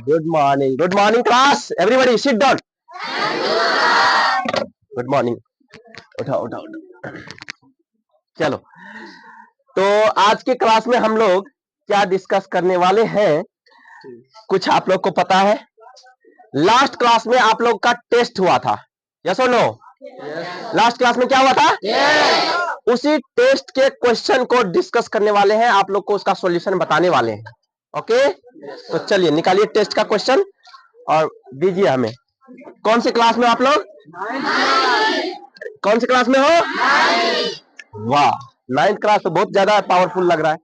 Good morning class, everybody sit down. Good morning, उठाओ उठाओ उठाओ। चलो, तो आज के क्लास में हम लोग क्या डिस्कस करने वाले हैं, कुछ आप लोग को पता है? लास्ट क्लास में आप लोग का टेस्ट हुआ था, यस और नो? लास्ट क्लास में क्या हुआ था? उसी टेस्ट के क्वेश्चन को डिस्कस करने वाले हैं, आप लोग को उसका सॉल्यूशन बताने वाले हैं। ओके, तो चलिए निकालिए टेस्ट का क्वेश्चन और दीजिए हमें। कौन से क्लास में आप लोग? कौन से क्लास में हो? वाह, 9th क्लास तो बहुत ज्यादा पावरफुल लग रहा है।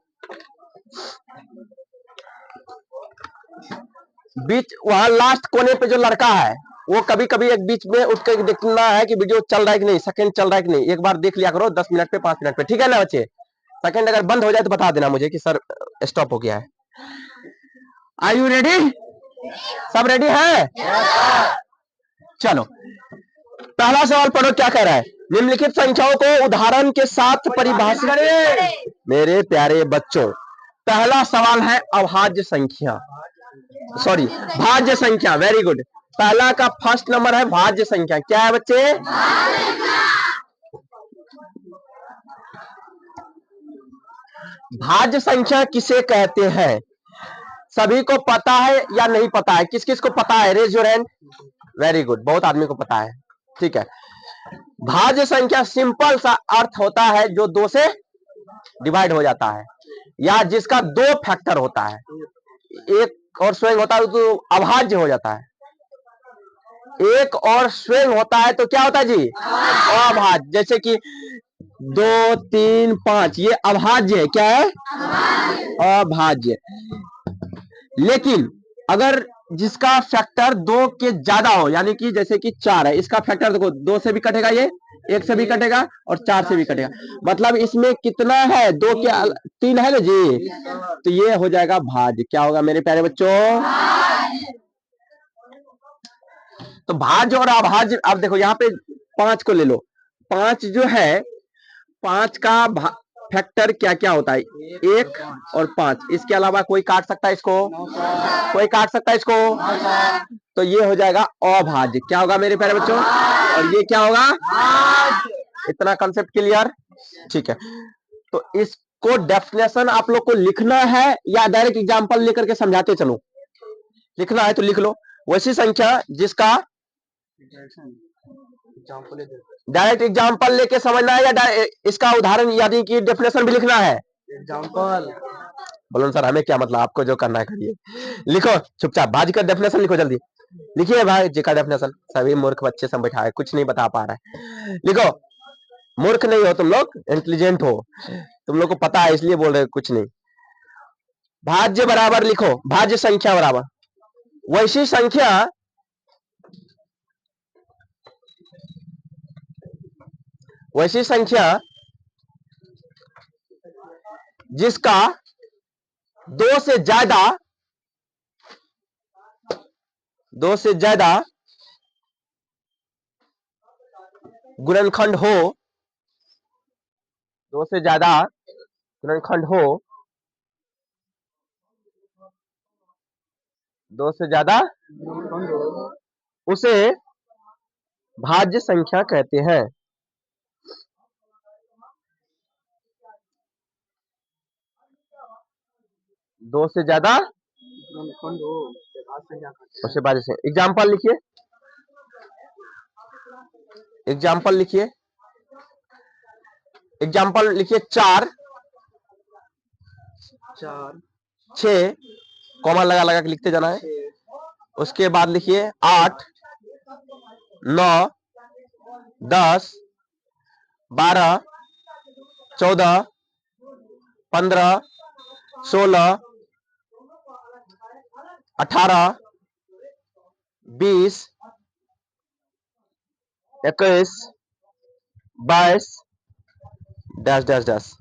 बीच वहां लास्ट कोने पे जो लड़का है वो कभी कभी एक बीच में उठ कर देखना है कि वीडियो चल रहा है कि नहीं, सेकंड चल रहा है कि नहीं। एक बार देख लिया करो 10 मिनट पे, 5 मिनट पे, ठीक है ना बच्चे? सेकंड अगर बंद हो जाए तो बता देना मुझे कि सर स्टॉप हो गया है। Are you ready? सब रेडी है? चलो, पहला सवाल पढ़ो, क्या कह रहा है? निम्नलिखित संख्याओं को उदाहरण के साथ परिभाषित करें। मेरे प्यारे बच्चों, पहला सवाल है अभाज्य संख्या, सॉरी भाज्य संख्या। वेरी गुड, पहला का फर्स्ट नंबर है भाज्य संख्या। क्या है बच्चे? भाज्य संख्या किसे कहते हैं? सभी को पता है या नहीं पता है? किस किस को पता है? Raise your hand. Very good, बहुत आदमी को पता है, ठीक है। भाज्य संख्या सिंपल सा अर्थ होता है जो 2 से डिवाइड हो जाता है या जिसका 2 फैक्टर होता है, एक और स्वयं होता है तो अभाज्य हो जाता है। एक और स्वयं होता है तो क्या होता है जी? अभाज्य। जैसे कि 2, 3, 5 ये अभाज्य है। क्या है? अभाज्य। लेकिन अगर जिसका फैक्टर 2 के ज्यादा हो, यानी कि जैसे कि 4 है, इसका फैक्टर देखो 2 से भी कटेगा, ये 1 से भी कटेगा और 4 से भी कटेगा। मतलब इसमें कितना है? 2 के 3 है ना जी, तो ये हो जाएगा भाज्य। क्या होगा मेरे प्यारे बच्चों? तो भाज्य और अभाज्य, अब देखो यहाँ पे 5 को ले लो। 5 जो है, 5 का फैक्टर क्या क्या होता है? 1 और 5। इसके अलावा कोई काट सकता है इसको? कोई काट सकता है इसको? तो ये हो जाएगा अभाज्य। क्या होगा मेरे प्यारे बच्चों? और ये क्या होगा? इतना कंसेप्ट क्लियर? ठीक है, तो इसको डेफिनेशन आप लोग को लिखना है या डायरेक्ट एग्जांपल लेकर के समझाते चलो? लिखना है तो लिख लो। वैसी संख्या जिसका डायरेक्ट एग्जांपल लेके समझना है या इसका उदाहरण यानी कि डेफिनेशन भी लिखना है? एग्जांपल। बोलो सर हमें क्या मतलब, आपको जो करना है करिए। लिखो चुपचाप, भाज्य का डेफिनेशन लिखो जल्दी। लिखिए भाई जी का डेफिनेशन। सभी मूर्ख बच्चे सब बैठा है, कुछ नहीं बता पा रहा है। लिखो, मूर्ख नहीं हो तुम लोग, इंटेलिजेंट हो, तुम लोग को पता है इसलिए बोल रहे कुछ नहीं। भाज्य बराबर लिखो, भाज्य संख्या बराबर वैसी संख्या जिसका 2 से ज्यादा गुणनखंड हो, 2 से ज्यादा गुणनखंड हो, 2 से ज्यादा उसे भाज्य संख्या कहते हैं। दो से ज्यादा उसे भाज्य संख्या। एग्जाम्पल लिखिए, एग्जाम्पल लिखिए, एग्जाम्पल लिखिए। 4, 6, कॉमा लगा लगा के लिखते जाना है। उसके बाद लिखिए 8, 9, 10, 12, 14, 15, 16, 18, 20, 21, 22 डैश डैश डैश।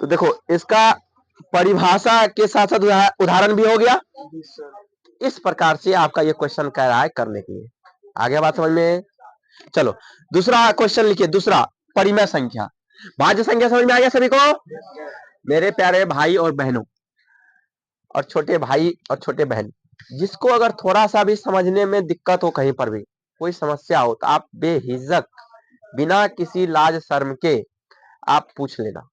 तो देखो इसका परिभाषा के साथ साथ उदाहरण भी हो गया। इस प्रकार से आपका ये क्वेश्चन कह रहा है करने के लिए। आगे बात समझ में? चलो दूसरा क्वेश्चन लिखिए। दूसरा परिमेय संख्या। भाज्य संख्या समझ में आ गया सभी को? मेरे प्यारे भाई और बहनों और छोटे भाई और छोटे बहन, जिसको अगर थोड़ा सा भी समझने में दिक्कत हो, कहीं पर भी कोई समस्या हो, तो आप बेहिचक बिना किसी लाज शर्म के आप पूछ लेना।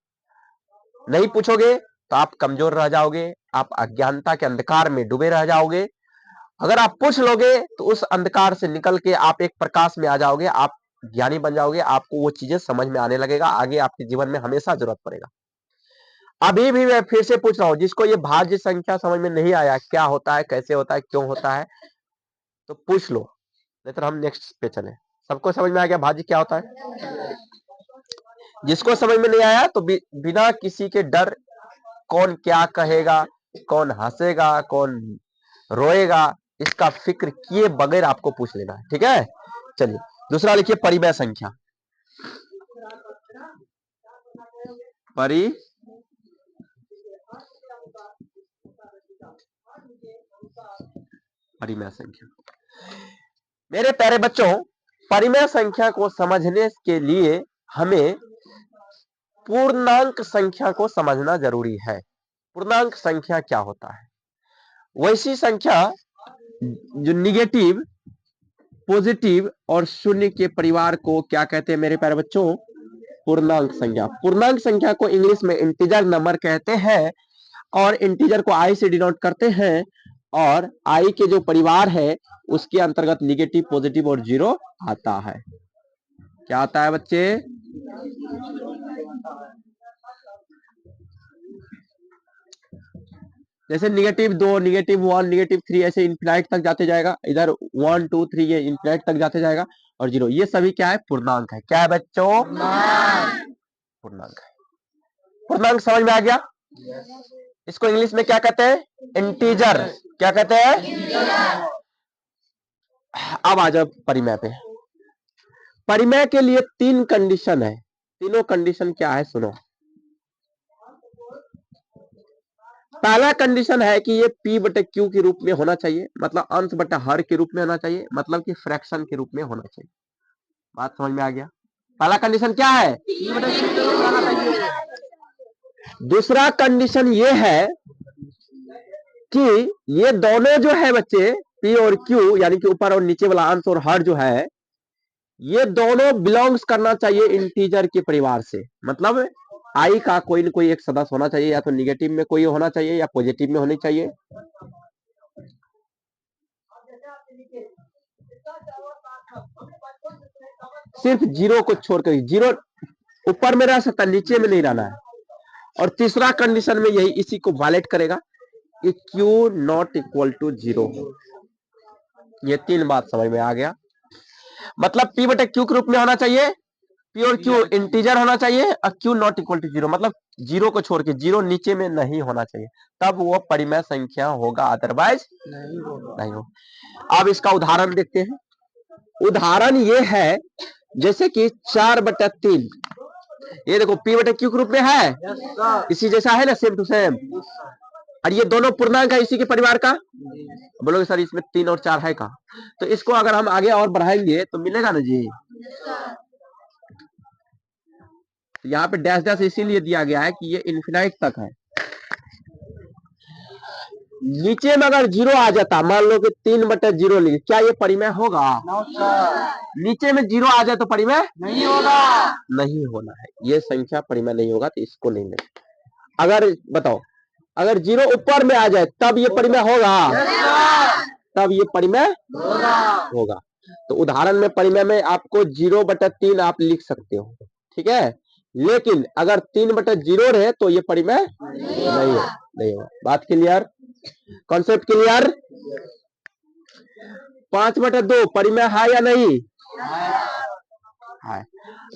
नहीं पूछोगे तो आप कमजोर रह जाओगे, आप अज्ञानता के अंधकार में डूबे रह जाओगे। अगर आप पूछ लोगे तो उस अंधकार से निकल के आप एक प्रकाश में आ जाओगे, आप ज्ञानी बन जाओगे, आपको वो चीजें समझ में आने लगेगा, आगे आपके जीवन में हमेशा जरूरत पड़ेगा। अभी भी मैं फिर से पूछ रहा हूं, जिसको ये भाज्य संख्या समझ में नहीं आया, क्या होता है, कैसे होता है, क्यों होता है, तो पूछ लो, नहीं तो हम नेक्स्ट पे चले। सबको समझ में आ गया भाज्य क्या होता है? जिसको समझ में नहीं आया तो बिना किसी के डर, कौन क्या कहेगा, कौन हंसेगा, कौन रोएगा, इसका फिक्र किए बगैर आपको पूछ लेना है, ठीक है? चलिए दूसरा लिखिए, परिमेय संख्या। परिमेय संख्या। मेरे प्यारे बच्चों, परिमेय संख्या को समझने के लिए हमें पूर्णांक संख्या को समझना जरूरी है। पूर्णांक संख्या क्या होता है? वैसी संख्या जो निगेटिव, पॉजिटिव और शून्य के परिवार को क्या कहते हैं मेरे प्यारे बच्चों? पूर्णांक संख्या। पूर्णांक संख्या को इंग्लिश में इंटीजर नंबर कहते हैं, और इंटीजर को आई से डिनोट करते हैं, और आई के जो परिवार है उसके अंतर्गत निगेटिव, पॉजिटिव और जीरो आता है। क्या आता है बच्चे? जैसे -2, -1, -3 ऐसे इन्फिनाइट तक जाते जाएगा, इधर 1 2 3 ये इन्फिनाइट तक जाते जाएगा, और 0, ये सभी क्या है? पूर्णांक है। क्या है बच्चों? पूर्णांक है। पूर्णांक समझ में आ गया? इसको इंग्लिश में क्या कहते हैं? इंटीजर। क्या कहते हैं? अब आ जाओ परिमेय पे। परिमेय के लिए 3 कंडीशन है। तीनों कंडीशन क्या है सुनो। पहला कंडीशन है कि ये P/Q के रूप में होना चाहिए, मतलब अंश बटा हर के रूप में होना चाहिए, मतलब कि फ्रैक्शन के रूप में होना चाहिए। बात समझ में आ गया? पहला कंडीशन क्या है? दूसरा कंडीशन ये है कि ये दोनों जो है बच्चे, P और Q यानी कि ऊपर और नीचे वाला अंश और हर जो है, ये दोनों बिलोंग्स करना चाहिए इंटीजर के परिवार से। मतलब आई का कोई न कोई एक सदस्य होना चाहिए, या तो निगेटिव में कोई होना चाहिए या पॉजिटिव में होनी चाहिए। सिर्फ 0 को छोड़कर, 0 ऊपर में रह सकता है, नीचे में नहीं रहना है। और तीसरा कंडीशन में यही इसी को वायलेट करेगा कि Q नॉट इक्वल टू 0। ये 3 बात समझ में आ गया। मतलब P/Q के रूप में होना चाहिए, P और Q इंटीजर होना चाहिए, और Q नॉट इक्वल टू 0, मतलब 0 को छोड़ के, 0 नीचे में नहीं होना चाहिए, तब वो परिमेय संख्या होगा, अदरवाइज नहीं हो। अब इसका उदाहरण देखते हैं। उदाहरण ये है जैसे कि 4/3, ये देखो P/Q के रूप में है, इसी जैसा है ना, सेम टू सेम। और ये दोनों पूर्णांक है इसी के परिवार का। बोलोगे सर इसमें 3 और 4 है का? तो इसको अगर हम आगे और बढ़ाएंगे तो मिलेगा ना जी। यहाँ पे डैश डैश इसीलिए दिया गया है कि ये इन्फिनाइट तक है। नीचे में अगर 0 आ जाता, मान लो कि 3/0 लिखे, क्या ये परिमेय होगा? नीचे में 0 आ जाए तो परिमेय नहीं होगा, नहीं होना है। ये संख्या परिमेय नहीं होगा, तो इसको नहीं ले। अगर बताओ, अगर 0 ऊपर में आ जाए तब ये परिमेय होगा? तब ये परिमेय होगा। तो उदाहरण में परिमेय में आपको 0/3 आप लिख सकते हो, ठीक है। लेकिन अगर 3/0 रहे तो ये परिमेय नहीं होगा। बात क्लियर? Concept clear? 5/2 परिमेय है या नहीं है?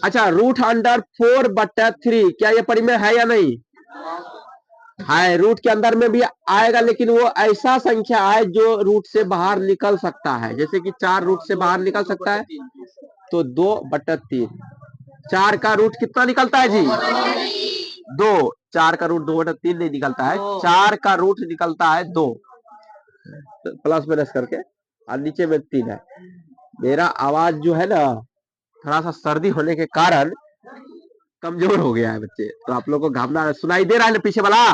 अच्छा, √4/3 क्या ये परिमेय है या नहीं है? रूट के अंदर में भी आएगा, लेकिन वो ऐसा संख्या है जो रूट से बाहर निकल सकता है। जैसे कि 4 रूट से बाहर निकल सकता है, तो 2/3। 4 का रूट कितना निकलता है जी? 2। 4 का रूट 2/3 नहीं निकलता है, 4 का रूट निकलता है 2, प्लस माइनस करके, और नीचे में 3 है। मेरा आवाज जो है ना, थोड़ा सा सर्दी होने के कारण कमजोर हो गया है बच्चे, तो आप लोग को घावना सुनाई दे रहा है ना पीछे वाला?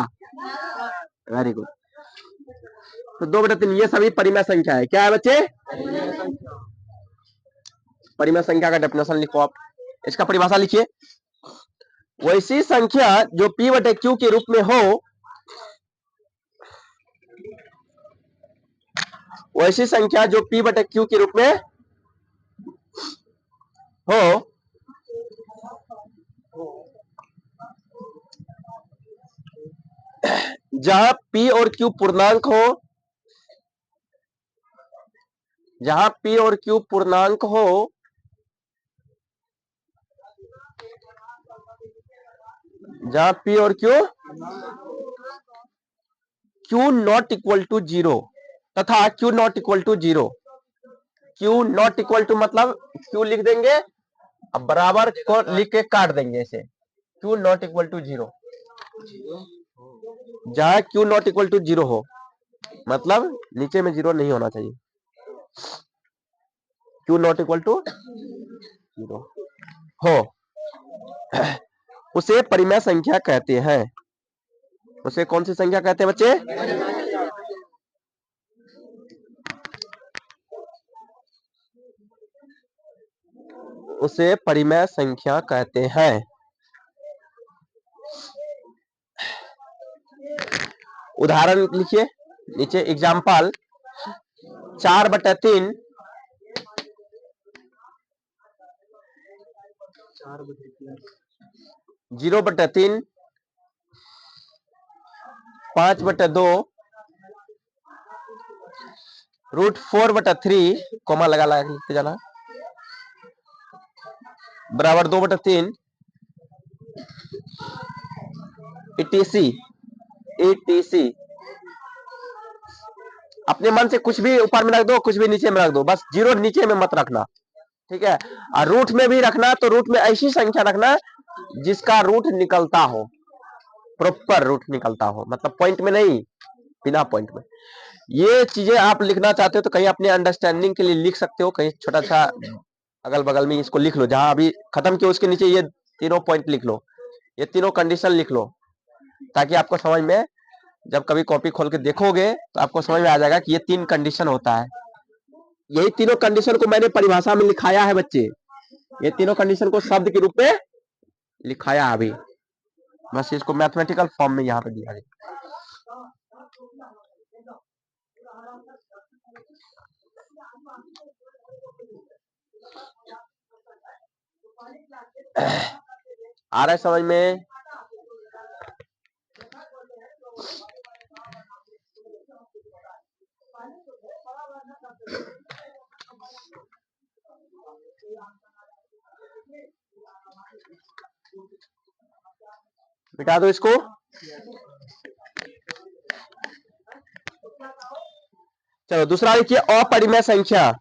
Very good. तो 2/3 ये सभी परिमेय संख्या है। क्या है बच्चे? परिमेय संख्या का डेफिनेशन लिखो आप, इसका परिभाषा लिखिए। वैसी संख्या जो P/Q के रूप में हो, वैसी संख्या जो P/Q के रूप में हो, जहां P और Q पूर्णांक हो, जहां P और Q पूर्णांक हो, जहां P और Q नॉट इक्वल टू 0 तथा Q not equal to 0। Q not equal to मतलब Q लिख देंगे, अब बराबर को लिख के काट देंगे इसे। Q नॉट इक्वल टू 0, जहां Q नॉट इक्वल टू 0 हो, मतलब नीचे में 0 नहीं होना चाहिए। Q नॉट इक्वल टू 0 हो, उसे परिमेय संख्या कहते हैं। उसे कौन सी संख्या कहते हैं बच्चे? उसे परिमेय संख्या कहते हैं। उदाहरण लिखिए नीचे, एग्जाम्पल 4/3 0/3 5/2 √4/3 कोमा लगा लिखते जाना, बराबर 2/3 ETC। अपने मन से कुछ भी ऊपर में रख दो, कुछ भी नीचे में रख दो, बस 0 नीचे में मत रखना, ठीक है? और रूट में भी रखना तो रूट में ऐसी संख्या रखना जिसका रूट निकलता हो, प्रॉपर रूट निकलता हो, मतलब पॉइंट में नहीं, बिना पॉइंट में। ये चीजें आप लिखना चाहते हो तो कहीं अपने अंडरस्टैंडिंग के लिए लिख सकते हो, कहीं छोटा सा अगल बगल में इसको लिख लो, जहां अभी खत्म किया उसके नीचे ये तीनों पॉइंट लिख लो, ये तीनों कंडीशन लिख लो, ताकि आपको समझ में, जब कभी कॉपी खोल के देखोगे तो आपको समझ में आ जाएगा कि ये 3 कंडीशन होता है। यही तीनों कंडीशन को मैंने परिभाषा में लिखाया है बच्चे, ये तीनों कंडीशन को शब्द के रूप में लिखाया अभी, बस इसको मैथमेटिकल फॉर्म में यहाँ पे दिया गया। आ रहा है समझ में? मिटा दो इसको। चलो दूसरा लिखिए, अपरिमेय संख्या।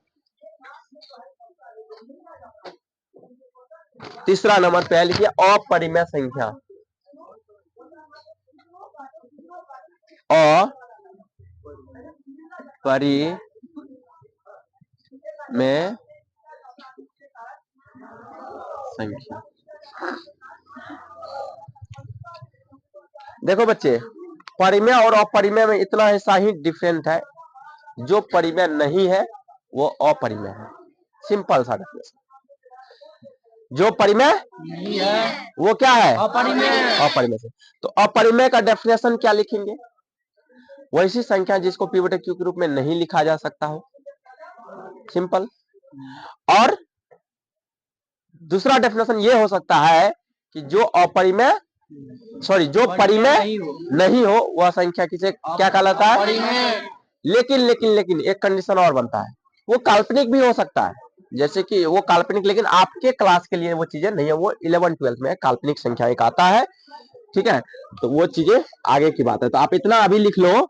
तीसरा नंबर पे लिखिए अपरिमेय संख्या। अपरिमेय संख्या। देखो बच्चे, परिमेय और अपरिमेय में इतना हिस्सा ही डिफरेंट है, जो परिमेय नहीं है वो अपरिमेय है, सिंपल सा डेफिनेशन। जो परिमेय नहीं है वो क्या है? अपरिमेय। अपरिमेय से, तो अपरिमेय का डेफिनेशन क्या लिखेंगे? वैसी संख्या जिसको P/Q के रूप में नहीं लिखा जा सकता हो, सिंपल। और दूसरा डेफिनेशन ये हो सकता है कि जो अपरिमेय, सॉरी, जो परिमेय नहीं हो वह संख्या किसे क्या कहलाता है? लेकिन लेकिन लेकिन एक कंडीशन और बनता है, वो काल्पनिक भी हो सकता है, जैसे कि वो काल्पनिक, लेकिन आपके क्लास के लिए वो चीजें नहीं है, वो 11-12 में काल्पनिक संख्या एक आता है, ठीक है? तो वो चीजें आगे की बात है, तो आप इतना अभी लिख लो,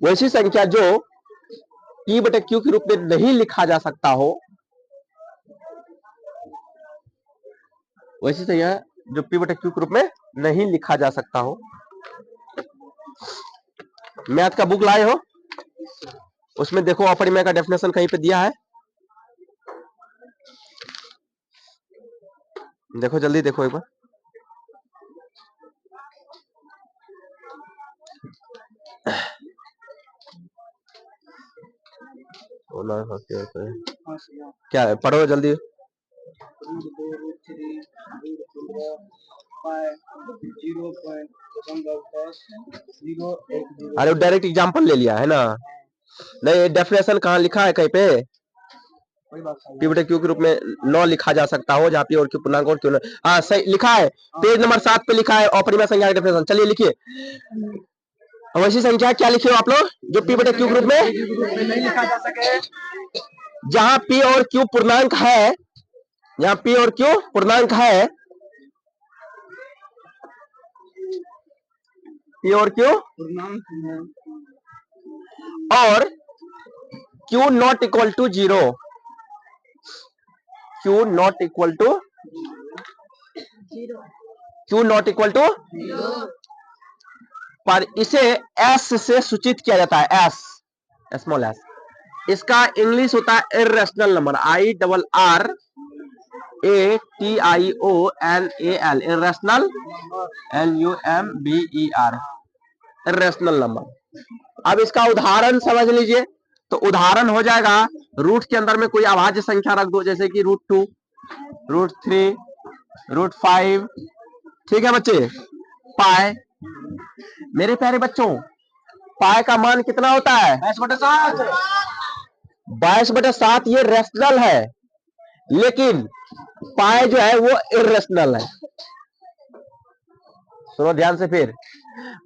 वैसी संख्या जो P/Q के रूप में नहीं लिखा जा सकता हो, वैसी संख्या जो P/Q के रूप में नहीं लिखा जा सकता हो। मैथ का बुक लाए हो, उसमें देखो अपरिमेय का डेफिनेशन कहीं पे दिया है, देखो जल्दी देखो एक बार। क्या है, पढ़ो जल्दी। अरे डायरेक्ट एग्जाम्पल ले लिया है ना, नहीं डेफिनेशन कहाँ लिखा है कहीं पे? पी बटे क्यू के रूप में 9 लिखा जा सकता हो, जहाँ पी और क्यू पूर्णांक और क्यू। हाँ सही लिखा है, पेज नंबर 7 पे लिखा है अपरिमेय संख्या का डेफिनेशन। चलिए लिखिए, वैसी संख्या क्या लिखे हो आप लोग जो पी बटे क्यू के रूप में नहीं लिखा जा सके, जहां पी और क्यू पूर्णांक है, जहां पी और क्यू पूर्णांक है, पी और क्यू और q not equal to 0, q not equal to पर इसे एस से सूचित किया जाता है, एस, स्मॉल एस। इसका इंग्लिश होता है irrational number, IRRATIONAL, irrational, NUMBER, irrational number. अब इसका उदाहरण समझ लीजिए, तो उदाहरण हो जाएगा, रूट के अंदर में कोई अभाज्य संख्या रख दो, जैसे कि √2, √3, √5, ठीक है बच्चे। पाए, मेरे प्यारे बच्चों, पाए का मान कितना होता है? 22/7। 22/7 ये रेशनल है, लेकिन पाए जो है वो इर्रेशनल है। सुनो ध्यान से फिर,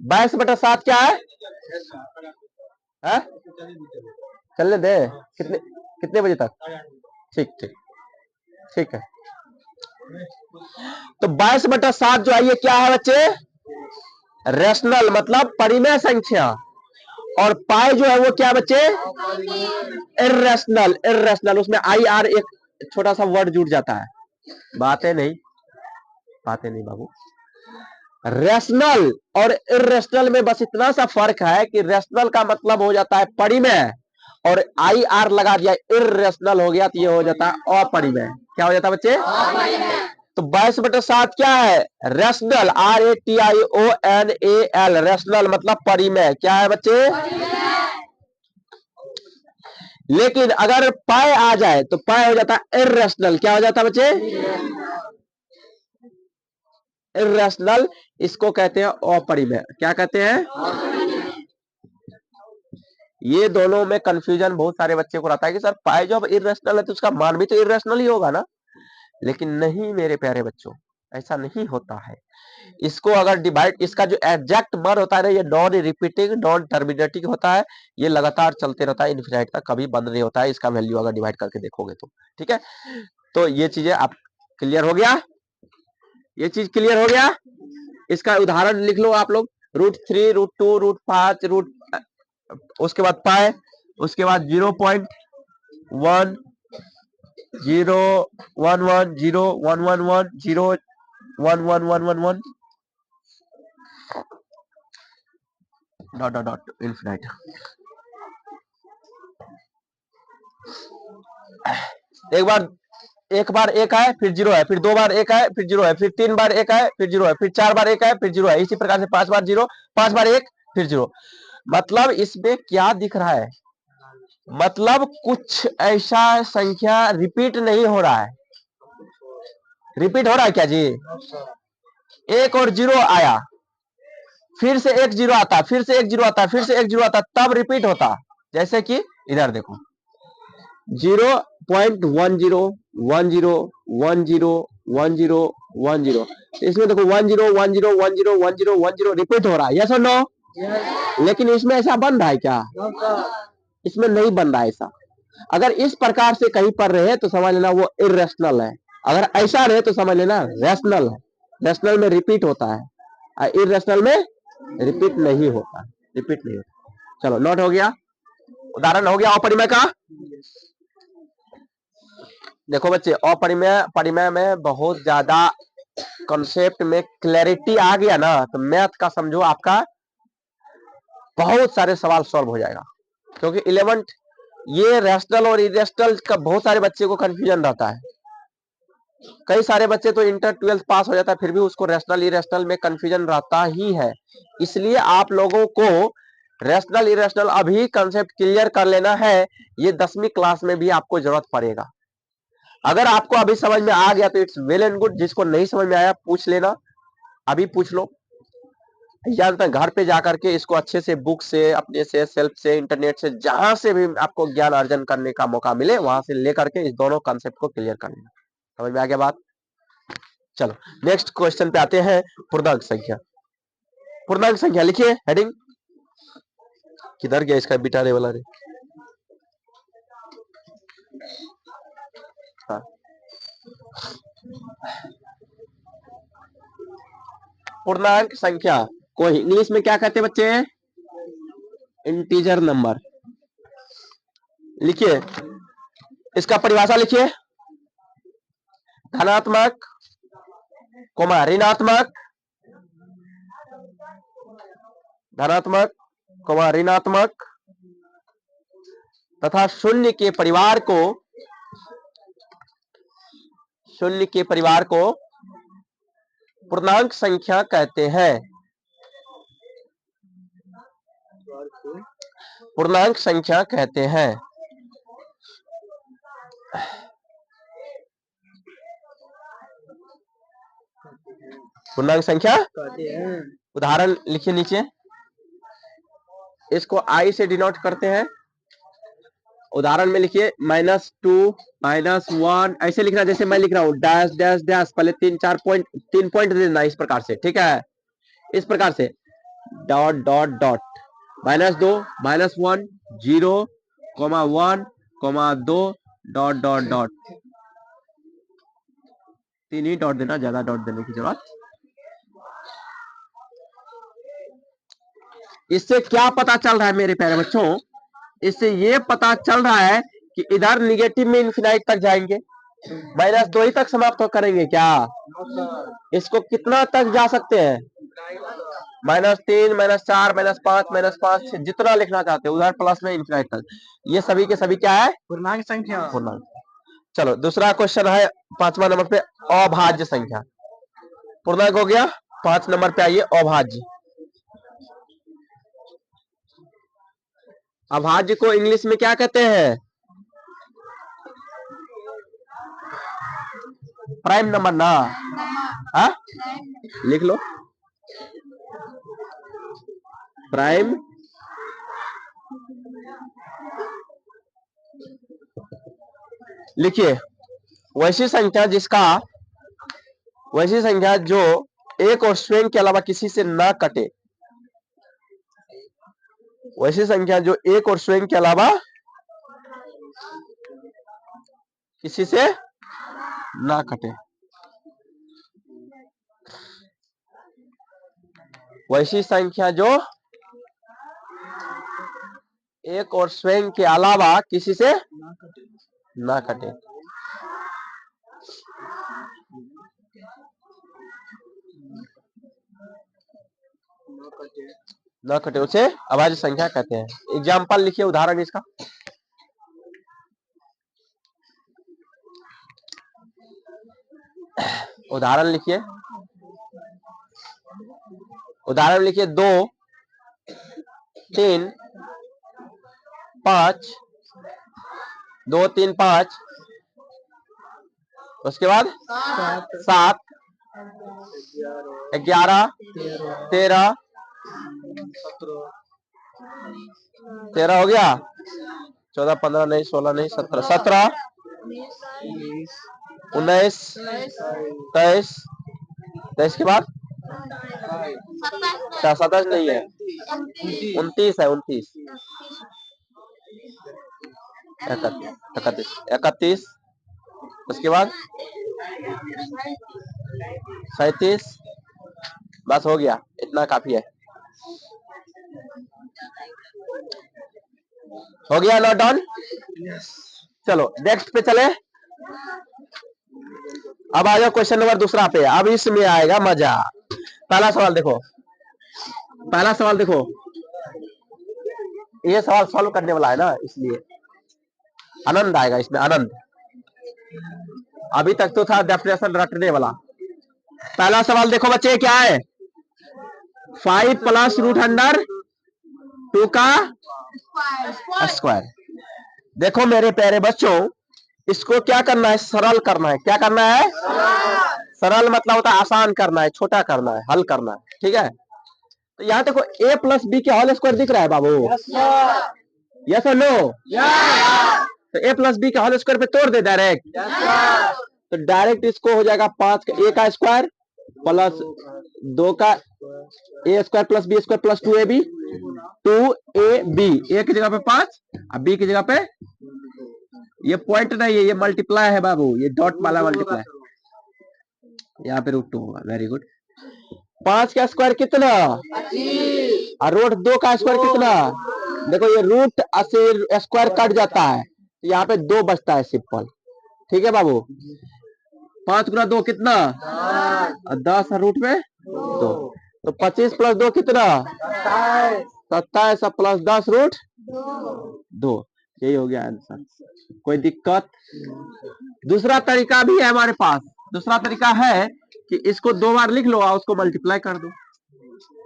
22/7 क्या है? चलने दे, कितने बजे तक? ठीक ठीक ठीक है। तो 22/7 जो है ये क्या है बच्चे? रेशनल, मतलब परिमेय संख्या। और पाई जो है वो क्या बच्चे? इर्रेशनल, इर्रेशनल, उसमें IR एक छोटा सा वर्ड जुड़ जाता है। बातें नहीं बाबू। रेशनल और इर्रेशनल में बस इतना सा फर्क है कि रेशनल का मतलब हो जाता है परिमेय, और IR लगा दिया, इर्रेशनल हो गया तो ये हो जाता है अपरिमेय। क्या हो जाता है बच्चे? तो 22/7 क्या है? रेशनल, RATIONAL, रेशनल मतलब परिमेय। क्या है बच्चे? लेकिन अगर पाए आ जाए तो पाए हो जाता है इर्रेशनल। क्या हो जाता है बच्चे? इर्रेशनल, इसको कहते हैं अपरिमेय। क्या कहते हैं? ये दोनों में कंफ्यूजन बहुत सारे बच्चे को रहता है कि सर पाए जब इर्रेशनल है तो उसका मान भी तो इर्रेशनल ही होगा ना। लेकिन नहीं मेरे प्यारे बच्चों, ऐसा नहीं होता है। इसको अगर डिवाइड, इसका जो एग्जैक्ट मान होता है ना, ये नॉन रिपीटिंग, नॉन टर्मिनेटिंग होता है। ये लगातार चलते रहता है इनफिनाइट तक, कभी बंद नहीं होता है। इसका वैल्यू अगर डिवाइड करके देखोगे तो, ठीक है। तो ये चीजें आप क्लियर हो गया, ये चीज क्लियर हो गया। इसका उदाहरण लिख लो आप लोग, √3, √2, √5, उसके बाद पाए, उसके बाद 0.1, 0, 1, 1, 0, 1, 1, 1, 0, 1, 1, 1, 1, 1, डॉट डॉट डॉट इनफिनाइट। एक बार एक है फिर 0 है, फिर 2 बार एक है फिर 0 है, फिर 3 बार एक है फिर 0 है, फिर 4 बार एक है फिर 0 है, इसी प्रकार से 5 बार 0, 5 बार 1 फिर 0। मतलब इसमें क्या दिख रहा है? मतलब कुछ ऐसा संख्या रिपीट नहीं हो रहा है। रिपीट हो रहा है क्या जी? 1 और 0 आया, फिर से 1 0 आता, फिर से 1 0 आता, फिर से 1 0 आता, तब रिपीट होता। जैसे कि इधर देखो, 0.10, 10, 10, 10, 10, इसमें देखो 10 10 10 10 10 रिपीट हो रहा है, यस और नो? लेकिन इसमें ऐसा बन रहा है क्या? इसमें नहीं बन रहा है ऐसा। अगर इस प्रकार से कहीं पर रहे तो समझ लेना वो इर्रेशनल है, अगर ऐसा रहे तो समझ लेना रेशनल है। रेशनल में रिपीट होता है, इर्रेशनल में रिपीट नहीं होता, रिपीट नहीं होता। चलो नोट हो गया, उदाहरण हो गया अपरिमेय का। देखो बच्चे, अपरिमेय परिमेय में बहुत ज्यादा कॉन्सेप्ट में क्लैरिटी आ गया ना, तो मैथ का समझो आपका बहुत सारे सवाल सॉल्व हो जाएगा। क्योंकि 11th ये रैशनल और इरेशनल का बहुत सारे बच्चे को कंफ्यूजन रहता है। कई सारे बच्चे तो इंटर 12th पास हो जाता है, फिर भी उसको रैशनल इरेशनल में कंफ्यूजन रहता ही है। इसलिए आप लोगों को रैशनल इरेशनल अभी कंसेप्ट क्लियर कर लेना है, ये 10वीं क्लास में भी आपको जरूरत पड़ेगा। अगर आपको अभी समझ में आ गया तो इट्स वेल एंड गुड, जिसको नहीं समझ में आया पूछ लेना, अभी पूछ लो। जानता घर पे जाकर के इसको अच्छे से बुक से, अपने से, सेल्फ से, इंटरनेट से, जहां से भी आपको ज्ञान अर्जन करने का मौका मिले वहां से लेकर के इस दोनों कॉन्सेप्ट को क्लियर कर लेना। समझ में आ गया बात? चलो नेक्स्ट क्वेश्चन पे आते हैं। पूर्णांक संख्या। पूर्णांक संख्या लिखिए हेडिंग। किधर गया इसका बिटाने वाला रे? हाँ। पूर्णांक संख्या को इंग्लिश में क्या कहते हैं बच्चे? Integer number. लिखिए इसका परिभाषा लिखिए। धनात्मक, ऋणात्मक, धनात्मक, ऋणात्मक तथा शून्य के परिवार को पूर्णांक संख्या कहते हैं। पूर्णांक संख्या कहते हैं। पूर्णांक संख्या उदाहरण लिखिए नीचे। इसको आई से डिनोट करते हैं। उदाहरण में लिखिए -2, -1 ऐसे लिखना, जैसे मैं लिख रहा हूं डैश डैश डैश, पहले 3 पॉइंट देना इस प्रकार से, ठीक है? इस प्रकार से dot dot dot, -2, -1, 0, 1, 2 dot dot dot. 3 ही डॉट देना, ज्यादा डॉट देने की जरूरत। इससे क्या पता चल रहा है मेरे प्यारे बच्चों? इससे ये पता चल रहा है कि इधर निगेटिव में इन्फिनाइट तक जाएंगे, -2 ही तक समाप्त करेंगे क्या? इसको कितना तक जा सकते हैं? -3, -4, -5, -5 जितना लिखना चाहते हैं उधर प्लस में इन्फिनाइट तक। ये सभी के सभी क्या है? पूर्णांक संख्या। पूर्णांक। चलो दूसरा क्वेश्चन है 5वां नंबर पे, अभाज्य संख्या। पूर्णांक हो गया, 5 नंबर पे आइए अभाज्य। अभाज्य को इंग्लिश में क्या कहते हैं? प्राइम नंबर ना? हा? लिख लो प्राइम लिखिए वैसी संख्या जो एक और स्वयं के अलावा किसी से ना कटे। वैसी संख्या जो एक और स्वयं के अलावा किसी से ना कटे। वैसी संख्या जो एक और स्वयं के अलावा किसी से ना कटे। न कटे उसे अभाज्य संख्या कहते हैं। एग्जाम्पल लिखिए, उदाहरण इसका। उदाहरण लिखिए, 2, 3, 5, 2, 3, 5, उसके बाद 7, 11, 13 हो गया। 14, 15 नहीं, 16 नहीं, 17, 19, 23 के बाद 27 नहीं है, 29 है, 29, 31, उसके बाद 37। बस हो गया, इतना काफी है। हो गया नोट डाउन? चलो नेक्स्ट पे चले। अब आ जाओ क्वेश्चन नंबर दूसरा पे। अब इसमें आएगा मजा। पहला सवाल देखो, ये सवाल सॉल्व करने वाला है ना, इसलिए आनंद आएगा इसमें, आनंद। अभी तक तो था डेफिनेशन रटने वाला। पहला सवाल देखो बच्चे क्या है, 5 प्लस रूट अंडर 2 का स्क्वायर। देखो मेरे प्यारे बच्चों, इसको क्या करना है, सरल करना है। क्या करना है? सरल मतलब होता है आसान करना है, छोटा करना है, हल करना है। ठीक है, तो यहाँ देखो a प्लस बी के होल स्क्वायर दिख रहा है बाबू? यस और नो? तो a प्लस बी के होल स्क्वायर पे तोड़ दे डायरेक्ट। तो डायरेक्ट इसको हो जाएगा 5 का a का स्क्वायर प्लस 2 का a square plus b square plus 2ab, 2ab। a की जगह पे 5 और b की जगह पे ये पॉइंट नहीं है, ये मल्टीप्लाई है बाबू, ये डॉट वाला मल्टीप्लाई। यहाँ पे रूट 2 होगा। Very good. 5 का स्क्वायर कितना? और रूट 2 का स्क्वायर कितना? देखो ये रूट से स्क्वायर कट जाता है, यहाँ पे 2 बचता है सिंपल। ठीक है बाबू, 5 गुना 2 कितना? 10 रूट में 2, तो 25 प्लस 2 कितना? 27 प्लस 10 रूट 2। यही हो गया आंसर। कोई दिक्कत? दूसरा तरीका भी है हमारे पास। दूसरा तरीका है कि इसको 2 बार लिख लो और उसको मल्टीप्लाई कर दो।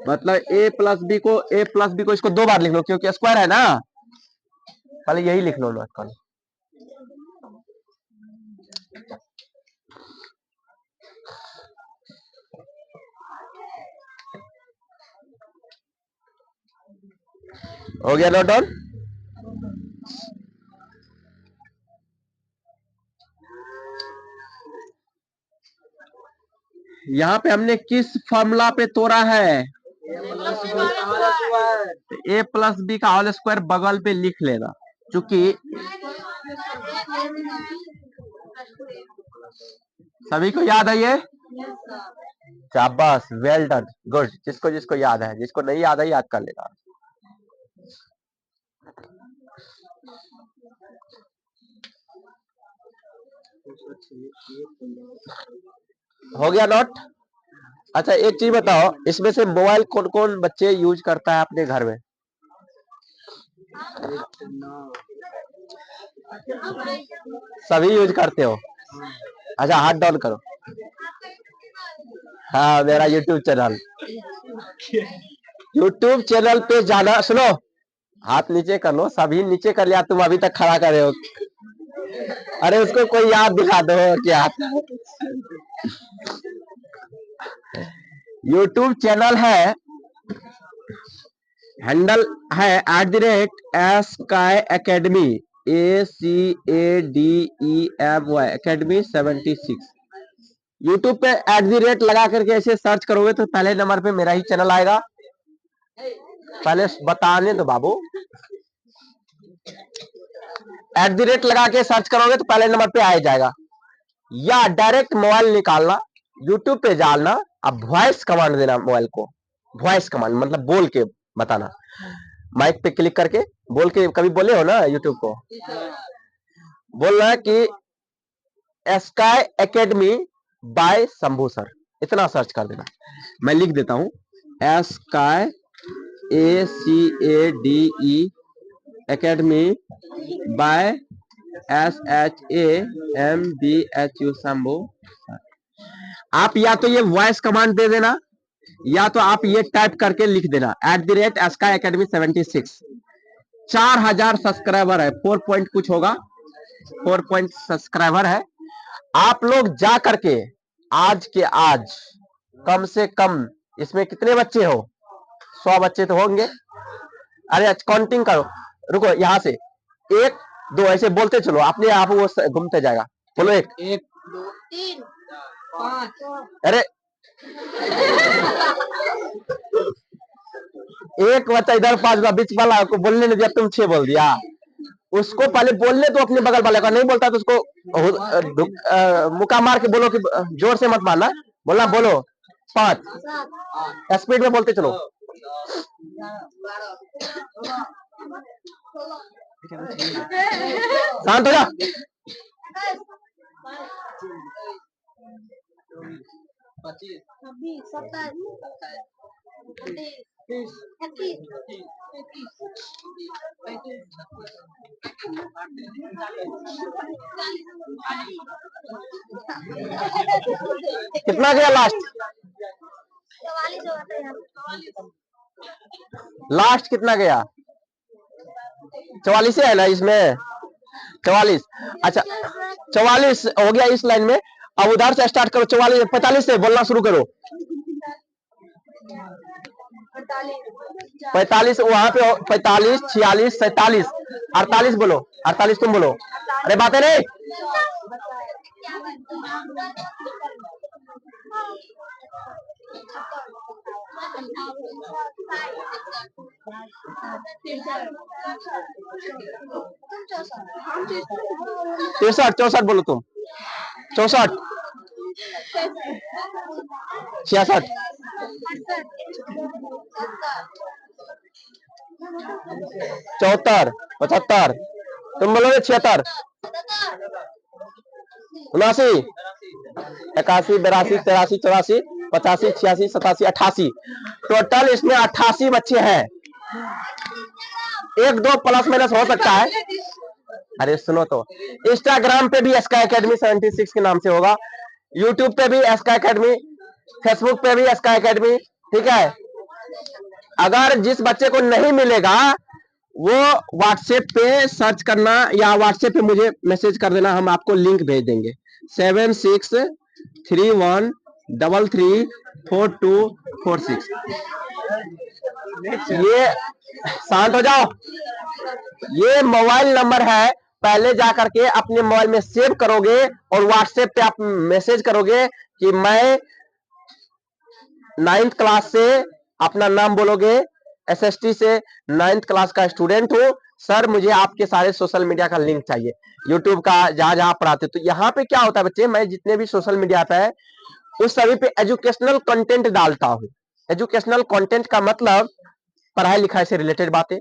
मतलब a प्लस बी को इसको 2 बार लिख लो, क्योंकि स्क्वायर है ना। पहले यही लिख लो नोट कर। हो गया नोट डाउन? यहाँ पे हमने किस फॉर्मूला पे तोड़ा है? a प्लस बी का होल स्क्वायर बगल पे लिख लेना, क्योंकि सभी को याद है ये? शाबाश, वेल डन, गुड। जिसको जिसको याद है, जिसको नहीं याद है याद कर लेना। हो गया नोट? अच्छा एक चीज बताओ, इसमें से मोबाइल कौन कौन बच्चे यूज करता है अपने घर में? सभी यूज करते हो? अच्छा हाथ डाउन करो। हाँ, मेरा यूट्यूब चैनल। यूट्यूब चैनल पे जाना, सुनो, हाथ नीचे कर लो। सभी नीचे कर लिया, तुम अभी तक खड़ा करे हो। अरे उसको कोई याद दिखा दो क्या? यूट्यूब चैनल है, हैंडल है @SKY Academy, ACADEMY Academy 76। YouTube पे @ लगा करके ऐसे सर्च करोगे तो पहले नंबर पे मेरा ही चैनल आएगा। पहले बताने दो बाबू। @ लगा के सर्च करोगे तो पहले नंबर पे आ जाएगा, या डायरेक्ट मोबाइल निकालना, यूट्यूब पे डालना, अब वॉइस कमांड देना मोबाइल को। वॉइस कमांड मतलब बोल के बताना, माइक पे क्लिक करके बोल के। कभी बोले हो ना यूट्यूब को, बोलना है कि Sky Academy by Shambhu sir, इतना सर्च कर देना। मैं लिख देता हूं, Sky ACADE Academy by SHAMBHU Shambhu. आप या तो ये वॉइस कमांड दे देना, या तो आप ये टाइप करके लिख देना @SKY Academy 76। 4000 सब्सक्राइबर है, 4 पॉइंट कुछ होगा, 4 पॉइंट सब्सक्राइबर है। आप लोग जा करके आज के आज कम से कम इसमें कितने बच्चे हो? 100 बच्चे तो होंगे। अरे काउंटिंग करो, रुको, यहां से 1 2 ऐसे बोलते चलो, अपने आप वो घूमते जाएगा। बोलो 1 2 3 5। अरे एक बच्चा इधर 5 बीच वाला को बोलने नहीं दिया, तुम 6 बोल दिया। उसको पहले बोलने तो अपने बगल वाले का, नहीं बोलता तो उसको मुक्का मार के बोलो कि जोर से मत मारना, बोलना बोलो 5, स्पीड में बोलते चलो। शांत हो जा। 25 27 कितना गया लास्ट? लास्ट कितना गया? 44 है ना इसमें? 44। अच्छा 44 हो गया इस लाइन में। अब उधर से स्टार्ट करो, 44 45 से बोलना शुरू करो। 45 वहां पे 45 46 47 48 बोलो। 48 तुम बोलो। अरे बातें नहीं। 63 64 बोलो तुम। 64 66 74 75 तुम बोलोगे 76 79 81 82 83 84 85 86 87 88 टोटल इसमें 88 बच्चे हैं। एक दो प्लस माइनस हो सकता है। अरे सुनो तो, इंस्टाग्राम पे भी एसका एकेडमी 76 के नाम से होगा, यूट्यूब पे भी एसका एकेडमी, फेसबुक पे भी एसका एकेडमी। ठीक है, अगर जिस बच्चे को नहीं मिलेगा वो व्हाट्सएप पे सर्च करना या व्हाट्सएप पे मुझे मैसेज कर देना, हम आपको लिंक भेज देंगे। 7631334246। ये शांत हो जाओ, ये मोबाइल नंबर है। पहले जाकर के अपने मोबाइल में सेव करोगे और व्हाट्सएप पे आप मैसेज करोगे कि मैं 9th क्लास से, अपना नाम बोलोगे, एसएसटी से 9th क्लास का स्टूडेंट हूं सर, मुझे आपके सारे सोशल मीडिया का लिंक चाहिए, यूट्यूब का जहां जहां पढ़ाते। तो यहाँ पे क्या होता है बच्चे, मैं जितने भी सोशल मीडिया पे है उस सभी पे एजुकेशनल कंटेंट डालता हूँ। एजुकेशनल कंटेंट का मतलब पढ़ाई लिखाई से रिलेटेड बातें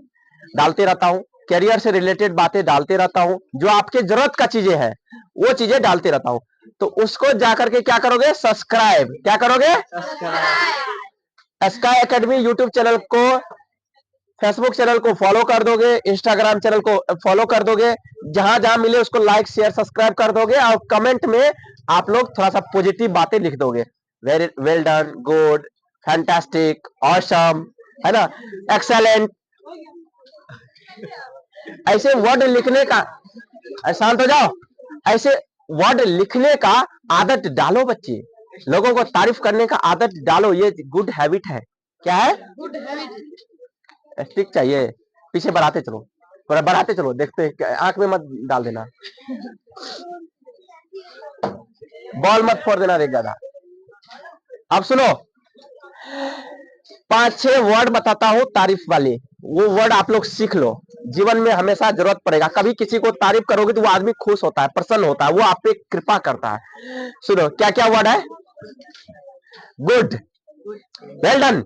डालते रहता हूँ, करियर से रिलेटेड बातें डालते रहता हूँ, जो आपके जरूरत का चीजें हैं वो चीजें डालते रहता हूँ। तो उसको जाकर के क्या करोगे, सब्सक्राइब। क्या करोगे? एसका एकेडमी यूट्यूब चैनल को, फेसबुक चैनल को फॉलो कर दोगे, इंस्टाग्राम चैनल को फॉलो कर दोगे, जहां जहां मिले उसको लाइक शेयर सब्सक्राइब कर दोगे और कमेंट में आप लोग थोड़ा सा पॉजिटिव बातें लिख दोगे। Very well done, good, fantastic, awesome, है ना, एक्सेलेंट। ऐसे वर्ड लिखने का, शांत हो जाओ, ऐसे वर्ड लिखने का आदत डालो बच्चे, लोगों को तारीफ करने का आदत डालो, ये गुड हैबिट है। क्या है? Good habit. स्टिक चाहिए, पीछे बढ़ाते चलो, बढ़ाते चलो, देखते हैं, आंख में मत डाल देना, बॉल मत फोड़ देना देख ज्यादा। अब सुनो, 5-6 वर्ड बताता हूं तारीफ वाले, वो वर्ड आप लोग सीख लो, जीवन में हमेशा जरूरत पड़ेगा। कभी किसी को तारीफ करोगे तो वो आदमी खुश होता है, प्रसन्न होता है, वो आप पे कृपा करता है। सुनो क्या क्या वर्ड है। Good, well done.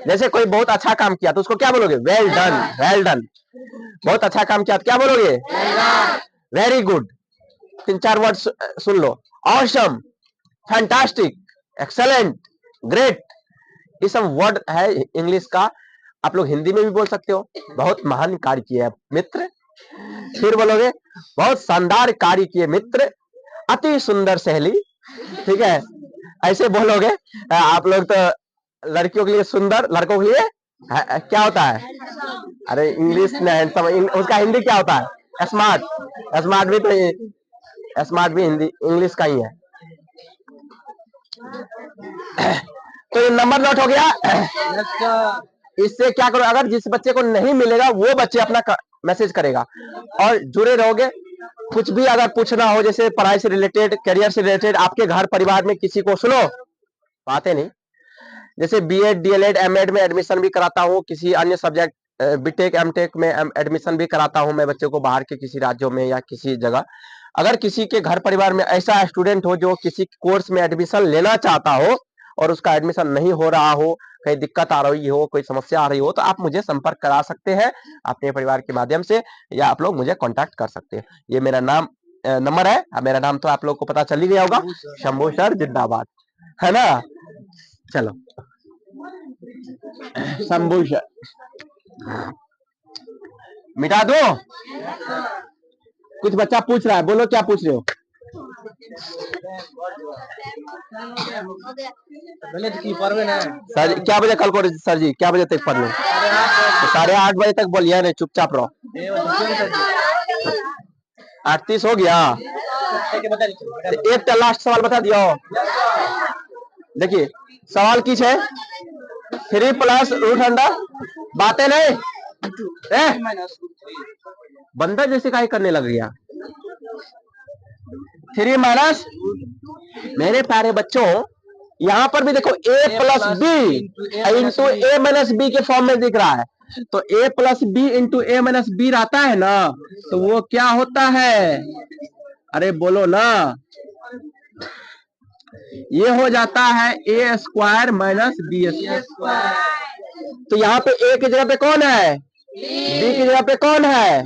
जैसे कोई बहुत अच्छा काम किया तो उसको क्या बोलोगे? Well done, well done. बहुत अच्छा काम किया तो क्या बोलोगे? Very good. 3-4 वर्ड सुन लो। Awesome, fantastic, excellent, great. ये सब वर्ड है इंग्लिश का, आप लोग हिंदी में भी बोल सकते हो। बहुत महान कार्य किए मित्र। फिर बोलोगे बहुत शानदार कार्य किए मित्र, अति सुंदर सहेली। ठीक है, ऐसे बोलोगे। आप लोग तो लड़कियों के लिए सुंदर, लड़कों के लिए क्या होता है? अरे इंग्लिश नहीं, उसका हिंदी क्या होता है? स्मार्ट। स्मार्ट भी तो, स्मार्ट भी हिंदी इंग्लिश का ही है। तो ये नंबर नोट हो गया। इससे क्या करो, अगर जिस बच्चे को नहीं मिलेगा वो बच्चे अपना मैसेज करेगा और जुड़े रहोगे। कुछ भी अगर पूछना हो, जैसे पढ़ाई से रिलेटेड, करियर से रिलेटेड, आपके घर परिवार में किसी को, सुनो बातें नहीं, जैसे बीएड डीएलएड एमएड में एडमिशन भी कराता हूँ, किसी अन्य सब्जेक्ट बीटेक एमटेक में एडमिशन भी कराता हूँ मैं बच्चों को, बाहर के किसी राज्यों में या किसी जगह। अगर किसी के घर परिवार में ऐसा स्टूडेंट हो जो किसी कोर्स में एडमिशन लेना चाहता हो और उसका एडमिशन नहीं हो रहा हो, कहीं दिक्कत आ रही हो, कोई समस्या आ रही हो, तो आप मुझे संपर्क करा सकते हैं अपने परिवार के माध्यम से, या आप लोग मुझे कांटेक्ट कर सकते हैं। ये मेरा नाम नंबर है, मेरा नाम तो आप लोग को पता चल ही गया होगा, शंभू सर जिंदाबाद, है ना। चलो शंभू सर मिटा दो। कुछ बच्चा पूछ रहा है, बोलो क्या पूछ रहे हो? सर क्या बजे कल को सर जी क्या बजे तक पढ़ लो? 8:30 बजे तक बोलिए, नहीं चुपचाप रहो। 38 हो गया। तो एक लास्ट सवाल बता दियो। देखिए सवाल किस है 3 + √अंडर बातें नहीं बंदा जैसे काहे करने लग गया। 3 माइनस मेरे प्यारे बच्चों यहां पर भी देखो a + b into a - b के फॉर्म में दिख रहा है। तो a + b into a - b आता है ना, तो वो क्या होता है? अरे बोलो ना, ये हो जाता है a² - b²। तो यहाँ पे a की जगह पे कौन है? b की जगह पे कौन है?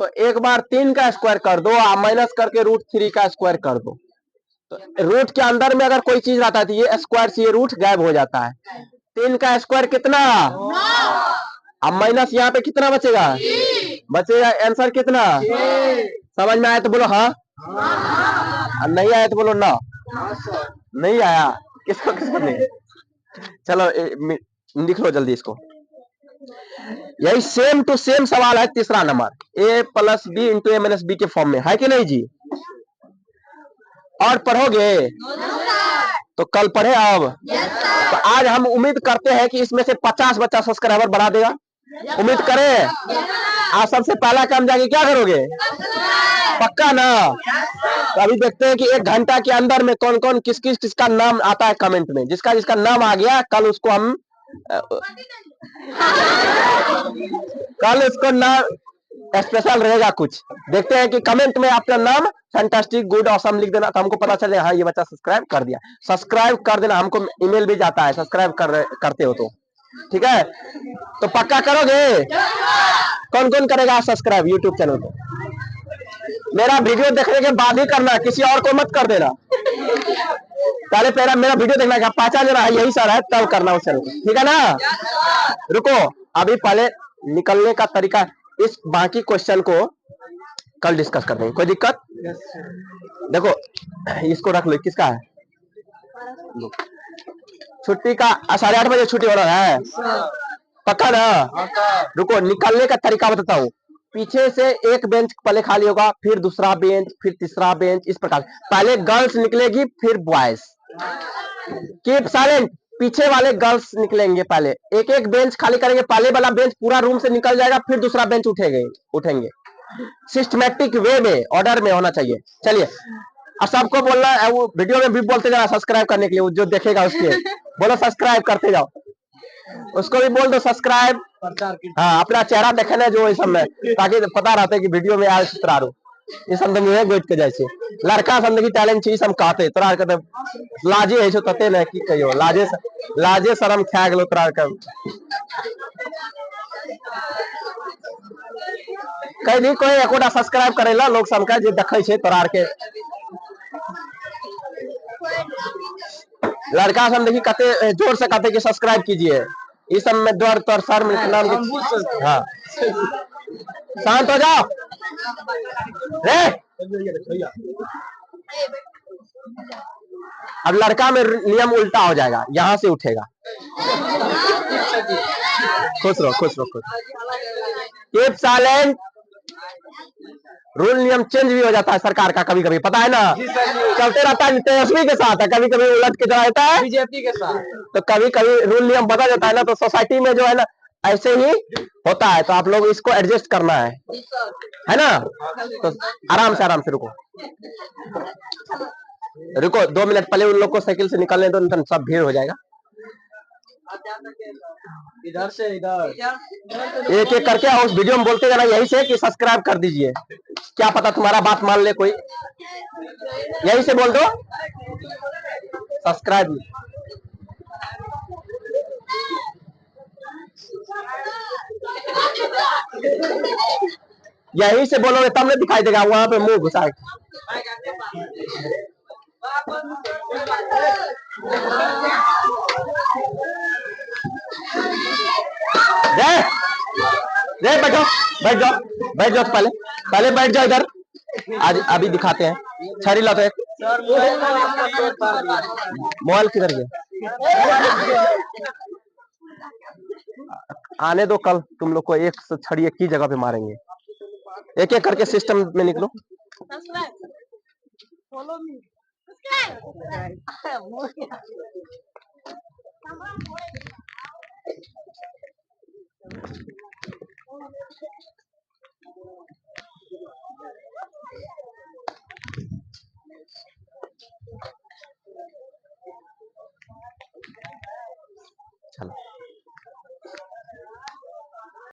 तो एक बार 3 का स्क्वायर कर दो और माइनस करके √3 का स्क्वायर कर दो। तो रूट के अंदर में अगर कोई चीज रहता है तो ये स्क्वायर से ये रूट गायब हो जाता है। 3 का स्क्वायर कितना? अब माइनस यहाँ पे कितना बचेगा? बचेगा आंसर कितना? समझ में आया तो बोलो हाँ, नहीं आया तो बोलो ना। नहीं आया किसको नहीं? चलो लिख लो जल्दी इसको। यही सेम टू सेम सवाल है तीसरा number, a + b into a - b के फॉर्म में है कि नहीं जी? और पढ़ोगे तो कल पढ़े अब। तो आज हम उम्मीद करते हैं कि इसमें से 50 बच्चा सब्सक्राइबर बढ़ा देगा। उम्मीद करें। आज सबसे पहला काम जाके क्या करोगे? पक्का ना? तो अभी देखते हैं कि 1 घंटा के अंदर में कौन कौन किसका नाम आता है कमेंट में। जिसका जिसका नाम आ गया कल उसको हम कल उसको नाम स्पेशल रहेगा कुछ। देखते हैं कि कमेंट में आपका नाम फैंटास्टिक गुड ऑसम लिख देना तो हमको पता चले हाँ ये बच्चा सब्सक्राइब कर दिया। सब्सक्राइब कर देना, हमको ईमेल भी जाता है सब्सक्राइब करते हो तो ठीक है। तो पक्का करोगे? कौन कौन करेगा सब्सक्राइब यूट्यूब चैनल को? मेरा वीडियो देखने के बाद ही करना, किसी और को मत कर देना। पहले मेरा वीडियो देखना, पहचान लेना है यही सर है तब करना उस चैनल को, ठीक है ना? रुको अभी पहले निकलने का तरीका, इस बाकी क्वेश्चन को कल डिस्कस कर देंगे, कोई दिक्कत? देखो इसको रख लो, किसका है? छुट्टी का 8:30 बजे छुट्टी हो रहा है पक्का ना? रुको निकलने का तरीका बताता हूँ। पीछे से एक बेंच पहले खाली होगा, फिर दूसरा बेंच, फिर तीसरा बेंच, इस प्रकार। पहले गर्ल्स निकलेगी फिर बॉयज। Keep silent. पीछे वाले गर्ल्स निकलेंगे, पहले एक एक बेंच खाली करेंगे। पहले वाला बेंच पूरा रूम से निकल जाएगा, फिर दूसरा बेंच उठेंगे। सिस्टमैटिक वे में ऑर्डर में होना चाहिए। चलिए और सबको बोलना है, वो वीडियो में भी बोलते जाओ सब्सक्राइब करने के लिए, जो देखेगा उसके बोलो सब्सक्राइब करते जाओ। उसको भी बोल दो सब्सक्राइब। हाँ अपना चेहरा देखना जो इस समय, ताकि पता रहता है कि वीडियो में आए सुतरारू ये सब में गोट के जैसे लड़का जिंदगी टैलेंट चीज हम कहते तोरा के लाजे है तते ना की कहियो लाजे शरम खा गेलो तोरा के। कह दी कोई एकोटा सब्सक्राइब करेला लोग सबका जे देखे छे तोरा के। लड़का सब देखी कते जोर से कहते कि सब्सक्राइब कीजिए, इस सब में द्वार तोर सर में नाम। हाँ शांत हो जाओ रे। अब लड़का में नियम उल्टा हो जाएगा, यहां से उठेगा। खुश रहो खुश रहो खुश। Keep silent. रूल नियम चेंज भी हो जाता है सरकार का कभी कभी, पता है ना? चलते रहता है तेजस्वी के साथ है, कभी कभी उलट के चला जाता है बीजेपी के साथ। तो कभी कभी रूल नियम बदल जाता है ना, तो सोसाइटी में जो है ना ऐसे ही होता है। तो आप लोग इसको एडजस्ट करना है ना? तो आराम से रुको 2 मिनट पहले उन लोग को साइकिल से निकलने दो, तो सब भीड़ हो जाएगा। इधर से इधर एक एक करके उस वीडियो में बोलते जाना यही से कि सब्सक्राइब कर दीजिए। क्या पता तुम्हारा बात मान ले कोई, यही से बोल दो सब्सक्राइब। यही से बोलोगे तब नहीं दिखाई देगा, वहां पे मुंह घुसा बैठो बैठ जाओ पहले बैठ जाओ इधर। आज अभी दिखाते हैं। छड़ी ला तो एक। मोबाइल किधर गया? आने दो, कल तुम लोग को एक छड़ी एक ही जगह पे मारेंगे। एक एक करके सिस्टम में निकलो।